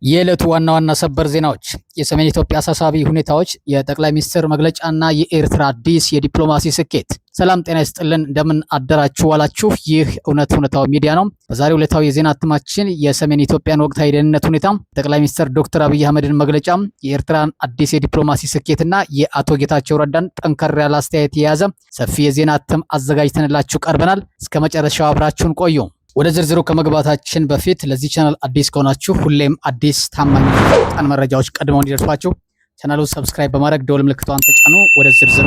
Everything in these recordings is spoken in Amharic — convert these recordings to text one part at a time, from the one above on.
የዕለቱ ዋና ዋና ሰበር ዜናዎች የሰሜን ኢትዮጵያ አሳሳቢ ሁኔታዎች፣ የጠቅላይ ሚኒስትር መግለጫና የኤርትራ አዲስ የዲፕሎማሲ ስኬት። ሰላም ጤና ይስጥልን፣ እንደምን አደራችሁ ዋላችሁ። ይህ እውነታው ሚዲያ ነው። በዛሬው ዕለታዊ የዜና እትማችን የሰሜን ኢትዮጵያን ወቅታዊ የደህንነት ሁኔታ፣ ጠቅላይ ሚኒስትር ዶክተር አብይ አህመድን መግለጫ፣ የኤርትራን አዲስ የዲፕሎማሲ ስኬትና የአቶ ጌታቸው ረዳን ጠንከር ያለ አስተያየት የያዘ ሰፊ የዜና እትም አዘጋጅተንላችሁ ቀርበናል። እስከ መጨረሻው አብራችሁን ቆዩ። ወደ ዝርዝሩ ከመግባታችን በፊት ለዚህ ቻናል አዲስ ከሆናችሁ ሁሌም አዲስ ታማኝ ፈጣን መረጃዎች ቀድመው እንዲደርሷችሁ ቻናሉን ሰብስክራይብ በማድረግ ደወል ምልክቷን ተጫኑ። ወደ ዝርዝሩ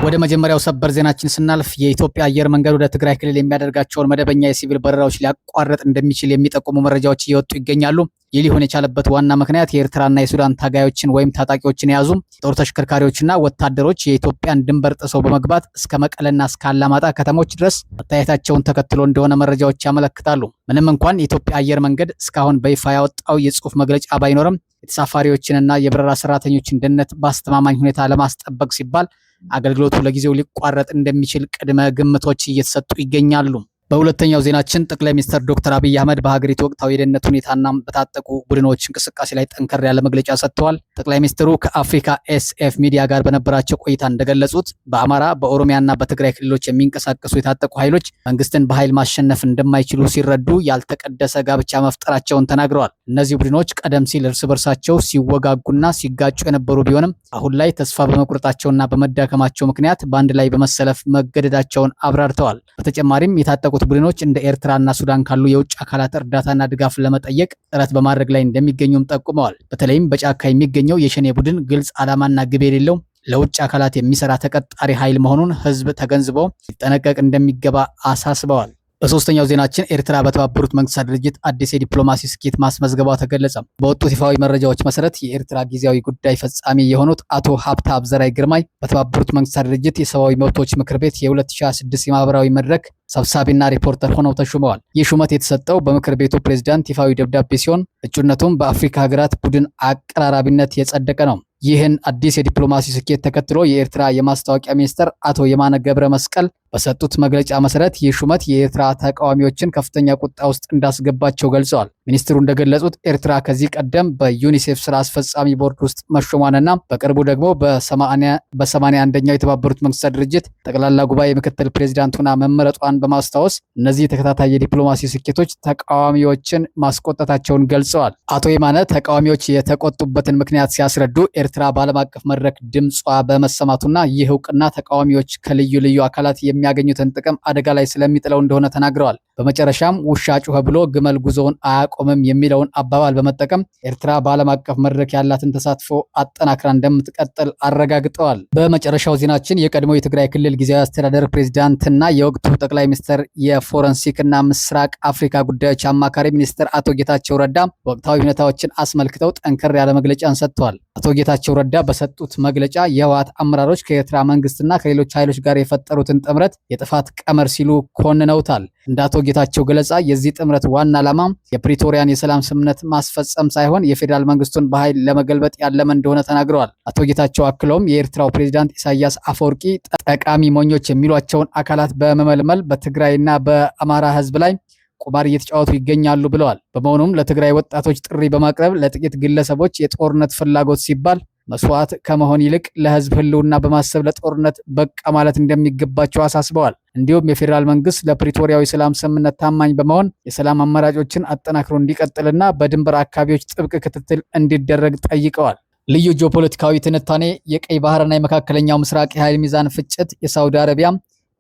ወደ መጀመሪያው ሰበር ዜናችን ስናልፍ የኢትዮጵያ አየር መንገድ ወደ ትግራይ ክልል የሚያደርጋቸውን መደበኛ የሲቪል በረራዎች ሊያቋርጥ እንደሚችል የሚጠቁሙ መረጃዎች እየወጡ ይገኛሉ። ይህ ሊሆን የቻለበት ዋና ምክንያት የኤርትራና የሱዳን ታጋዮችን ወይም ታጣቂዎችን የያዙ ጦር ተሽከርካሪዎችና ወታደሮች የኢትዮጵያን ድንበር ጥሰው በመግባት እስከ መቀለና እስከ አላማጣ ከተሞች ድረስ መታየታቸውን ተከትሎ እንደሆነ መረጃዎች ያመለክታሉ። ምንም እንኳን የኢትዮጵያ አየር መንገድ እስካሁን በይፋ ያወጣው የጽሑፍ መግለጫ ባይኖርም የተሳፋሪዎችንና የበረራ ሰራተኞችን ደህንነት በአስተማማኝ ሁኔታ ለማስጠበቅ ሲባል አገልግሎቱ ለጊዜው ሊቋረጥ እንደሚችል ቅድመ ግምቶች እየተሰጡ ይገኛሉ። በሁለተኛው ዜናችን ጠቅላይ ሚኒስትር ዶክተር አብይ አህመድ በሀገሪቱ ወቅታዊ የደህንነት ሁኔታና በታጠቁ ቡድኖች እንቅስቃሴ ላይ ጠንከር ያለ መግለጫ ሰጥተዋል። ጠቅላይ ሚኒስትሩ ከአፍሪካ ኤስኤፍ ሚዲያ ጋር በነበራቸው ቆይታ እንደገለጹት በአማራ በኦሮሚያና በትግራይ ክልሎች የሚንቀሳቀሱ የታጠቁ ኃይሎች መንግስትን በኃይል ማሸነፍ እንደማይችሉ ሲረዱ ያልተቀደሰ ጋብቻ መፍጠራቸውን ተናግረዋል። እነዚህ ቡድኖች ቀደም ሲል እርስ በርሳቸው ሲወጋጉና ሲጋጩ የነበሩ ቢሆንም አሁን ላይ ተስፋ በመቁረጣቸውና በመዳከማቸው ምክንያት በአንድ ላይ በመሰለፍ መገደዳቸውን አብራርተዋል። በተጨማሪም የታጠቁ ቡድኖች እንደ ኤርትራና ሱዳን ካሉ የውጭ አካላት እርዳታና ድጋፍ ለመጠየቅ ጥረት በማድረግ ላይ እንደሚገኙም ጠቁመዋል። በተለይም በጫካ የሚገኘው የሸኔ ቡድን ግልጽ ዓላማና ግብ የሌለው ለውጭ አካላት የሚሰራ ተቀጣሪ ኃይል መሆኑን ህዝብ ተገንዝቦ ሊጠነቀቅ እንደሚገባ አሳስበዋል። በሶስተኛው ዜናችን ኤርትራ በተባበሩት መንግስታት ድርጅት አዲስ የዲፕሎማሲ ስኬት ማስመዝገቧ ተገለጸ። በወጡት ይፋዊ መረጃዎች መሰረት የኤርትራ ጊዜያዊ ጉዳይ ፈጻሚ የሆኑት አቶ ሀብታም ዘራይ ግርማይ በተባበሩት መንግስታት ድርጅት የሰብአዊ መብቶች ምክር ቤት የ2026 የማህበራዊ መድረክ ሰብሳቢና ሪፖርተር ሆነው ተሹመዋል። ይህ ሹመት የተሰጠው በምክር ቤቱ ፕሬዝዳንት ይፋዊ ደብዳቤ ሲሆን እጩነቱም በአፍሪካ ሀገራት ቡድን አቀራራቢነት የጸደቀ ነው። ይህን አዲስ የዲፕሎማሲ ስኬት ተከትሎ የኤርትራ የማስታወቂያ ሚኒስትር አቶ የማነ ገብረ መስቀል በሰጡት መግለጫ መሰረት ይህ ሹመት የኤርትራ ተቃዋሚዎችን ከፍተኛ ቁጣ ውስጥ እንዳስገባቸው ገልጸዋል። ሚኒስትሩ እንደገለጹት ኤርትራ ከዚህ ቀደም በዩኒሴፍ ስራ አስፈጻሚ ቦርድ ውስጥ መሾሟንና በቅርቡ ደግሞ በ81ኛው የተባበሩት መንግስታት ድርጅት ጠቅላላ ጉባኤ ምክትል ፕሬዚዳንት ሆና መመረጧን በማስታወስ እነዚህ ተከታታይ የዲፕሎማሲ ስኬቶች ተቃዋሚዎችን ማስቆጣታቸውን ገልጸዋል። አቶ የማነ ተቃዋሚዎች የተቆጡበትን ምክንያት ሲያስረዱ ኤርትራ በዓለም አቀፍ መድረክ ድምጿ በመሰማቱና ይህ እውቅና ተቃዋሚዎች ከልዩ ልዩ አካላት የሚያገኙትን ጥቅም አደጋ ላይ ስለሚጥለው እንደሆነ ተናግረዋል። በመጨረሻም ውሻ ጮኸ ብሎ ግመል ጉዞውን አያቆምም የሚለውን አባባል በመጠቀም ኤርትራ በዓለም አቀፍ መድረክ ያላትን ተሳትፎ አጠናክራ እንደምትቀጥል አረጋግጠዋል። በመጨረሻው ዜናችን የቀድሞ የትግራይ ክልል ጊዜያዊ አስተዳደር ፕሬዚዳንትና የወቅቱ ጠቅላይ ሚኒስትር የፎረንሲክና ምስራቅ አፍሪካ ጉዳዮች አማካሪ ሚኒስትር አቶ ጌታቸው ረዳ ወቅታዊ ሁኔታዎችን አስመልክተው ጠንከር ያለ መግለጫን ሰጥተዋል። አቶ ጌታቸው ረዳ በሰጡት መግለጫ የህወሓት አመራሮች ከኤርትራ መንግስትና ከሌሎች ኃይሎች ጋር የፈጠሩትን ጥምረት የጥፋት ቀመር ሲሉ ኮንነውታል። እንደ አቶ ጌታቸው ገለጻ የዚህ ጥምረት ዋና ዓላማ የፕሪቶሪያን የሰላም ስምምነት ማስፈጸም ሳይሆን የፌዴራል መንግስቱን በኃይል ለመገልበጥ ያለመ እንደሆነ ተናግረዋል። አቶ ጌታቸው አክለውም የኤርትራው ፕሬዝዳንት ኢሳያስ አፈወርቂ ጠቃሚ ሞኞች የሚሏቸውን አካላት በመመልመል በትግራይና በአማራ ህዝብ ላይ ቁማር እየተጫወቱ ይገኛሉ ብለዋል። በመሆኑም ለትግራይ ወጣቶች ጥሪ በማቅረብ ለጥቂት ግለሰቦች የጦርነት ፍላጎት ሲባል መስዋዕት ከመሆን ይልቅ ለህዝብ ህልውና በማሰብ ለጦርነት በቃ ማለት እንደሚገባቸው አሳስበዋል። እንዲሁም የፌዴራል መንግስት ለፕሪቶሪያዊ ሰላም ስምምነት ታማኝ በመሆን የሰላም አማራጮችን አጠናክሮ እንዲቀጥልና በድንበር አካባቢዎች ጥብቅ ክትትል እንዲደረግ ጠይቀዋል። ልዩ ጂኦፖለቲካዊ ትንታኔ፣ የቀይ ባህርና የመካከለኛው ምስራቅ የኃይል ሚዛን ፍጭት፣ የሳውዲ አረቢያ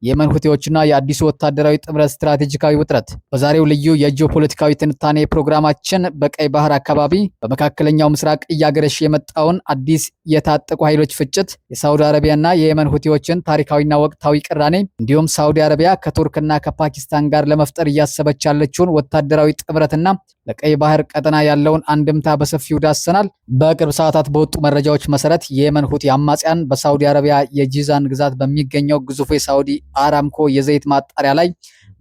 የየመን ሁቲዎችና የአዲሱ ወታደራዊ ጥምረት ስትራቴጂካዊ ውጥረት። በዛሬው ልዩ የጂኦፖለቲካዊ ትንታኔ ፕሮግራማችን በቀይ ባህር አካባቢ በመካከለኛው ምስራቅ እያገረሽ የመጣውን አዲስ የታጠቁ ኃይሎች ፍጭት፣ የሳውዲ አረቢያና የየመን ሁቲዎችን ታሪካዊና ወቅታዊ ቅራኔ እንዲሁም ሳውዲ አረቢያ ከቱርክና ከፓኪስታን ጋር ለመፍጠር እያሰበች ያለችውን ወታደራዊ ጥምረትና ለቀይ ባህር ቀጠና ያለውን አንድምታ በሰፊው ዳሰናል። በቅርብ ሰዓታት በወጡ መረጃዎች መሰረት የየመን ሁቲ አማጽያን በሳውዲ አረቢያ የጂዛን ግዛት በሚገኘው ግዙፉ የሳውዲ አራምኮ የዘይት ማጣሪያ ላይ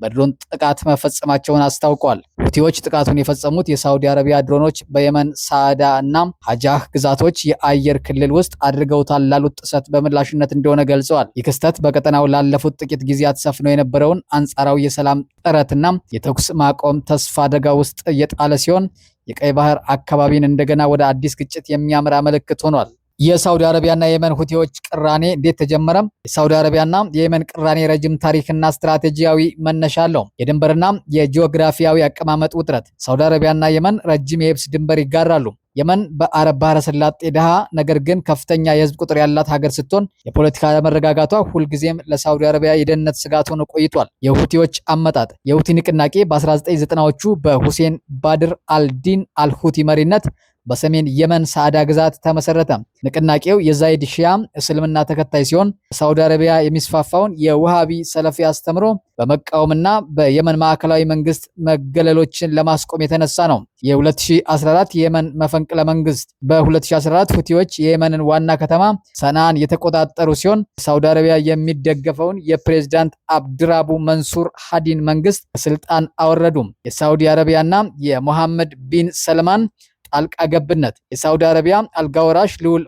በድሮን ጥቃት መፈጸማቸውን አስታውቋል። ሁቲዎች ጥቃቱን የፈጸሙት የሳውዲ አረቢያ ድሮኖች በየመን ሳዕዳ እና ሀጃህ ግዛቶች የአየር ክልል ውስጥ አድርገውታል ላሉት ጥሰት በምላሽነት እንደሆነ ገልጸዋል። ይህ ክስተት በቀጠናው ላለፉት ጥቂት ጊዜያት ሰፍኖ የነበረውን አንጻራዊ የሰላም ጥረትና የተኩስ ማቆም ተስፋ አደጋ ውስጥ እየጣለ ሲሆን የቀይ ባህር አካባቢን እንደገና ወደ አዲስ ግጭት የሚያመራ ምልክት ሆኗል። የሳውዲ አረቢያና የየመን ሁቲዎች ቅራኔ እንዴት ተጀመረ? የሳውዲ አረቢያና የየመን ቅራኔ ረጅም ታሪክና ስትራቴጂያዊ መነሻ አለው። የድንበርና የጂኦግራፊያዊ አቀማመጥ ውጥረት። ሳውዲ አረቢያና የመን ረጅም የየብስ ድንበር ይጋራሉ። የመን በአረብ ባህረ ሰላጤ ድሃ ነገር ግን ከፍተኛ የህዝብ ቁጥር ያላት ሀገር ስትሆን የፖለቲካ አለመረጋጋቷ ሁልጊዜም ለሳውዲ አረቢያ የደህንነት ስጋት ሆኖ ቆይቷል። የሁቲዎች አመጣጥ። የሁቲ ንቅናቄ በ1990ዎቹ በሁሴን ባድር አልዲን አልሁቲ መሪነት በሰሜን የመን ሳዕዳ ግዛት ተመሰረተ። ንቅናቄው የዛይድ ሺያ እስልምና ተከታይ ሲሆን ሳውዲ አረቢያ የሚስፋፋውን የውሃቢ ሰለፊ አስተምሮ በመቃወምና በየመን ማዕከላዊ መንግስት መገለሎችን ለማስቆም የተነሳ ነው። የ2014 የየመን መፈንቅለ መንግስት። በ2014 ሁቲዎች የየመንን ዋና ከተማ ሰንዓን የተቆጣጠሩ ሲሆን ሳውዲ አረቢያ የሚደገፈውን የፕሬዝዳንት አብድራቡ መንሱር ሃዲን መንግስት ስልጣን አወረዱ። የሳውዲ አረቢያና የሞሐመድ ቢን ሰልማን ጣልቃ ገብነት። የሳውዲ አረቢያ አልጋወራሽ ልዑል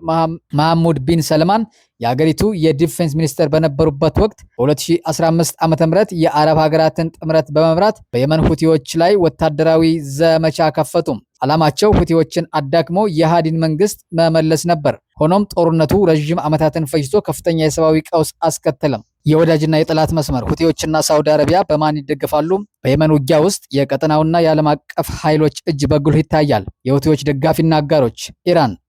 መሐሙድ ቢን ሰልማን የሀገሪቱ የዲፌንስ ሚኒስተር በነበሩበት ወቅት በ2015 ዓ.ም የአረብ ሀገራትን ጥምረት በመምራት በየመን ሁቲዎች ላይ ወታደራዊ ዘመቻ ከፈቱ። ዓላማቸው ሁቲዎችን አዳክሞ የሃዲን መንግስት መመለስ ነበር። ሆኖም ጦርነቱ ረዥም ዓመታትን ፈጅቶ ከፍተኛ የሰብአዊ ቀውስ አስከተለም። የወዳጅና የጠላት መስመር። ሁቲዎችና ሳውዲ አረቢያ በማን ይደገፋሉ? በየመን ውጊያ ውስጥ የቀጠናውና የዓለም አቀፍ ኃይሎች እጅ በጉልህ ይታያል። የሁቲዎች ደጋፊና አጋሮች።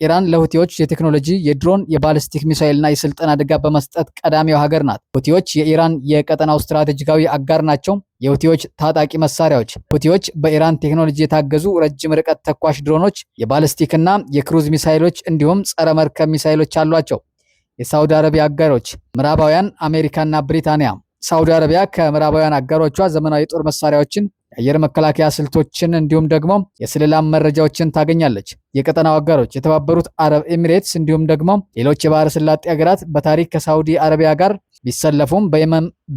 ኢራን ለሁቲዎች የቴክኖሎጂ፣ የድሮን፣ የባሊስቲክ ሚሳይልና የስልጠና ድጋፍ በመስጠት ቀዳሚው ሀገር ናት። ሁቲዎች የኢራን የቀጠናው ስትራቴጂካዊ አጋር ናቸው። የሁቲዎች ታጣቂ መሳሪያዎች። ሁቲዎች በኢራን ቴክኖሎጂ የታገዙ ረጅም ርቀት ተኳሽ ድሮኖች፣ የባሊስቲክና የክሩዝ ሚሳይሎች እንዲሁም ጸረ መርከብ ሚሳይሎች አሏቸው። የሳውዲ አረቢያ አጋሮች። ምዕራባውያን አሜሪካና ብሪታንያ። ሳውዲ አረቢያ ከምዕራባውያን አጋሮቿ ዘመናዊ ጦር መሳሪያዎችን፣ የአየር መከላከያ ስልቶችን እንዲሁም ደግሞ የስለላ መረጃዎችን ታገኛለች። የቀጠናው አጋሮች የተባበሩት አረብ ኤሚሬትስ እንዲሁም ደግሞ ሌሎች የባህረ ሰላጤ ሀገራት በታሪክ ከሳውዲ አረቢያ ጋር ቢሰለፉም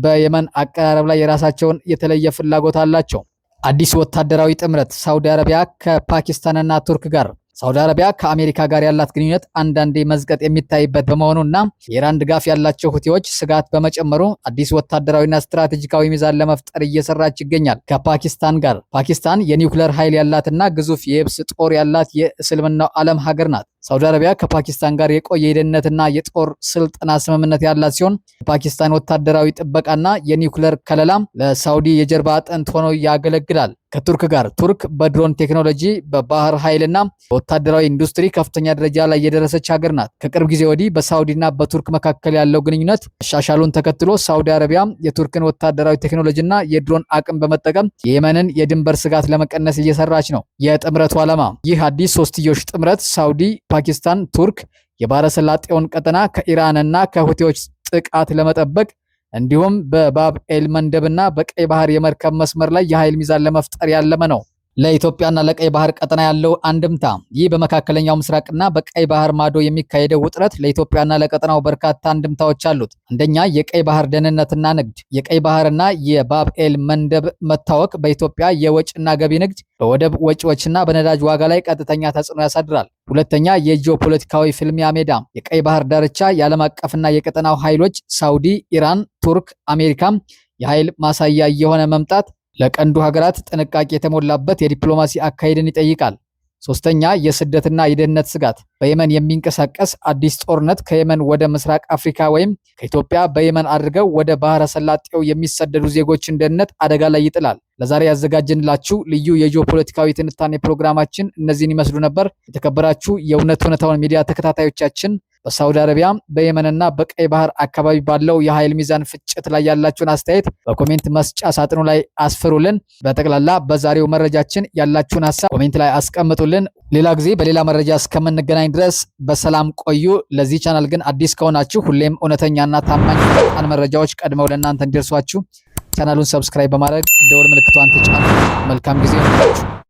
በየመን አቀራረብ ላይ የራሳቸውን የተለየ ፍላጎት አላቸው። አዲስ ወታደራዊ ጥምረት። ሳውዲ አረቢያ ከፓኪስታንና ቱርክ ጋር። ሳውዲ አረቢያ ከአሜሪካ ጋር ያላት ግንኙነት አንዳንዴ መዝቀጥ የሚታይበት በመሆኑና የኢራን ድጋፍ ያላቸው ሁቲዎች ስጋት በመጨመሩ አዲስ ወታደራዊና ስትራቴጂካዊ ሚዛን ለመፍጠር እየሰራች ይገኛል። ከፓኪስታን ጋር። ፓኪስታን የኒውክሌር ኃይል ያላትና ግዙፍ የየብስ ጦር ያላት የእስልምናው ዓለም ሀገር ናት። ሳውዲ አረቢያ ከፓኪስታን ጋር የቆየ የደህንነትና የጦር ስልጠና ስምምነት ያላት ሲሆን የፓኪስታን ወታደራዊ ጥበቃና የኒውክሌር ከለላ ለሳውዲ የጀርባ አጥንት ሆኖ ያገለግላል። ከቱርክ ጋር። ቱርክ በድሮን ቴክኖሎጂ፣ በባህር ኃይልና በወታደራዊ ኢንዱስትሪ ከፍተኛ ደረጃ ላይ የደረሰች ሀገር ናት። ከቅርብ ጊዜ ወዲህ በሳውዲና በቱርክ መካከል ያለው ግንኙነት መሻሻሉን ተከትሎ ሳውዲ አረቢያ የቱርክን ወታደራዊ ቴክኖሎጂና የድሮን አቅም በመጠቀም የየመንን የድንበር ስጋት ለመቀነስ እየሰራች ነው። የጥምረቱ ዓላማ። ይህ አዲስ ሶስትዮሽ ጥምረት ሳውዲ፣ ፓኪስታን፣ ቱርክ የባህረ ሰላጤውን ቀጠና ከኢራንና ከሁቲዎች ጥቃት ለመጠበቅ እንዲሁም በባብ ኤል መንደብና በቀይ ባህር የመርከብ መስመር ላይ የኃይል ሚዛን ለመፍጠር ያለመ ነው። ለኢትዮጵያና ለቀይ ባህር ቀጠና ያለው አንድምታ። ይህ በመካከለኛው ምስራቅና በቀይ ባህር ማዶ የሚካሄደው ውጥረት ለኢትዮጵያና ለቀጠናው በርካታ አንድምታዎች አሉት። አንደኛ፣ የቀይ ባህር ደህንነትና ንግድ። የቀይ ባህርና የባብ ኤል መንደብ መታወክ በኢትዮጵያ የወጭና ገቢ ንግድ፣ በወደብ ወጪዎችና በነዳጅ ዋጋ ላይ ቀጥተኛ ተጽዕኖ ያሳድራል። ሁለተኛ፣ የጂኦፖለቲካዊ ፍልሚያ ሜዳ። የቀይ ባህር ዳርቻ የዓለም አቀፍና የቀጠናው ኃይሎች ሳውዲ፣ ኢራን፣ ቱርክ፣ አሜሪካም የኃይል ማሳያ የሆነ መምጣት ለቀንዱ ሀገራት ጥንቃቄ የተሞላበት የዲፕሎማሲ አካሄድን ይጠይቃል። ሶስተኛ፣ የስደትና የደህንነት ስጋት። በየመን የሚንቀሳቀስ አዲስ ጦርነት ከየመን ወደ ምስራቅ አፍሪካ ወይም ከኢትዮጵያ በየመን አድርገው ወደ ባህረ ሰላጤው የሚሰደዱ ዜጎችን ደህንነት አደጋ ላይ ይጥላል። ለዛሬ ያዘጋጀንላችሁ ልዩ የጂኦፖለቲካዊ ትንታኔ ፕሮግራማችን እነዚህን ይመስሉ ነበር። የተከበራችሁ የእውነት እውነታውን ሚዲያ ተከታታዮቻችን በሳውዲ አረቢያ በየመንና በቀይ ባህር አካባቢ ባለው የኃይል ሚዛን ፍጭት ላይ ያላችሁን አስተያየት በኮሜንት መስጫ ሳጥኑ ላይ አስፍሩልን። በጠቅላላ በዛሬው መረጃችን ያላችሁን ሀሳብ ኮሜንት ላይ አስቀምጡልን። ሌላ ጊዜ በሌላ መረጃ እስከምንገናኝ ድረስ በሰላም ቆዩ። ለዚህ ቻናል ግን አዲስ ከሆናችሁ ሁሌም እውነተኛና ታማኝ ፈጣን መረጃዎች ቀድመው ለእናንተ እንዲደርሷችሁ ቻናሉን ሰብስክራይብ በማድረግ ደወል ምልክቷን ተጫኑ። መልካም ጊዜ ይሁንላችሁ።